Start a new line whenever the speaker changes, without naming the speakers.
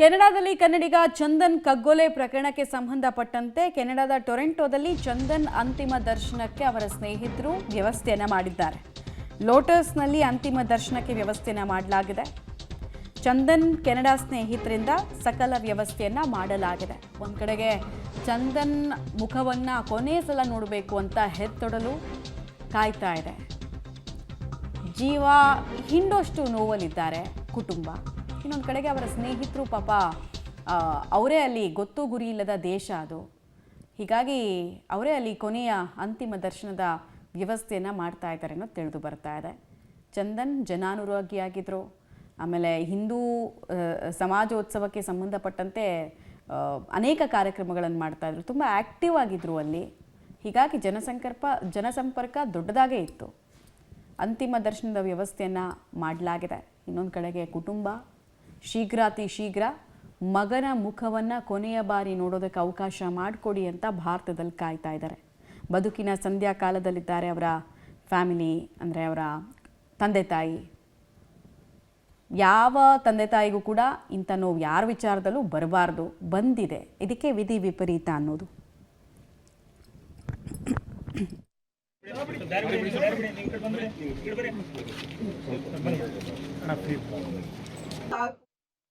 ಕೆನಡಾದಲ್ಲಿ ಕನ್ನಡಿಗ ಚಂದನ್ ಕಗ್ಗೊಲೆ ಪ್ರಕರಣಕ್ಕೆ ಸಂಬಂಧಪಟ್ಟಂತೆ ಕೆನಡಾದ ಟೊರೆಂಟೊದಲ್ಲಿ ಚಂದನ್ ಅಂತಿಮ ದರ್ಶನಕ್ಕೆ ಅವರ ಸ್ನೇಹಿತರು ವ್ಯವಸ್ಥೆಯನ್ನು ಮಾಡಿದ್ದಾರೆ. ಲೋಟಸ್ನಲ್ಲಿ ಅಂತಿಮ ದರ್ಶನಕ್ಕೆ ವ್ಯವಸ್ಥೆಯನ್ನು ಮಾಡಲಾಗಿದೆ. ಚಂದನ್ ಕೆನಡಾ ಸ್ನೇಹಿತರಿಂದ ಸಕಲ ವ್ಯವಸ್ಥೆಯನ್ನು ಮಾಡಲಾಗಿದೆ. ಒಂದು ಕಡೆಗೆ ಚಂದನ್ ಮುಖವನ್ನು ಕೊನೆ ಸಲ ನೋಡಬೇಕು ಅಂತ ಹೆತ್ತೊಡಲು ಕಾಯ್ತಾ ಇದೆ. ಜೀವ ಹಿಂಡೋಷ್ಟು ನೋವಲ್ಲಿದ್ದಾರೆ ಕುಟುಂಬ. ಇನ್ನೊಂದು ಕಡೆಗೆ ಅವರ ಸ್ನೇಹಿತರು ಪಾಪ ಅವರೇ ಅಲ್ಲಿ ಗೊತ್ತು ಗುರಿ ಇಲ್ಲದ ದೇಶ ಅದು. ಹೀಗಾಗಿ ಅವರೇ ಅಲ್ಲಿ ಕೊನೆಯ ಅಂತಿಮ ದರ್ಶನದ ವ್ಯವಸ್ಥೆಯನ್ನು ಮಾಡ್ತಾ ಇದ್ದಾರೆ ಅನ್ನೋದು ತಿಳಿದು ಬರ್ತಾ ಇದೆ. ಚಂದನ್ ಜನಾನುರಾಗಿಯಾಗಿದ್ದರು. ಆಮೇಲೆ ಹಿಂದೂ ಸಮಾಜೋತ್ಸವಕ್ಕೆ ಸಂಬಂಧಪಟ್ಟಂತೆ ಅನೇಕ ಕಾರ್ಯಕ್ರಮಗಳನ್ನು ಮಾಡ್ತಾಯಿದ್ರು. ತುಂಬ ಆ್ಯಕ್ಟಿವ್ ಆಗಿದ್ದರು ಅಲ್ಲಿ. ಹೀಗಾಗಿ ಜನಸಂಪರ್ಕ ದೊಡ್ಡದಾಗೇ ಇತ್ತು. ಅಂತಿಮ ದರ್ಶನದ ವ್ಯವಸ್ಥೆಯನ್ನು ಮಾಡಲಾಗಿದೆ. ಇನ್ನೊಂದು ಕಡೆಗೆ ಕುಟುಂಬ ಶೀಘ್ರಾತಿ ಶೀಘ್ರ ಮಗನ ಮುಖವನ್ನು ಕೊನೆಯ ಬಾರಿ ನೋಡೋದಕ್ಕೆ ಅವಕಾಶ ಮಾಡಿಕೊಡಿ ಅಂತ ಭಾರತದಲ್ಲಿ ಕಾಯ್ತಾ ಇದ್ದಾರೆ. ಬದುಕಿನ ಸಂಧ್ಯಾ ಕಾಲದಲ್ಲಿದ್ದಾರೆ ಅವರ ಫ್ಯಾಮಿಲಿ, ಅಂದರೆ ಅವರ ತಂದೆ ತಾಯಿ. ಯಾವ ತಂದೆ ತಾಯಿಗೂ ಕೂಡ ಇಂಥ ನೋವು ಯಾರ ವಿಚಾರದಲ್ಲೂ ಬರಬಾರ್ದು, ಬಂದಿದೆ. ಇದಕ್ಕೆ ವಿಧಿ ವಿಪರೀತ ಅನ್ನೋದು.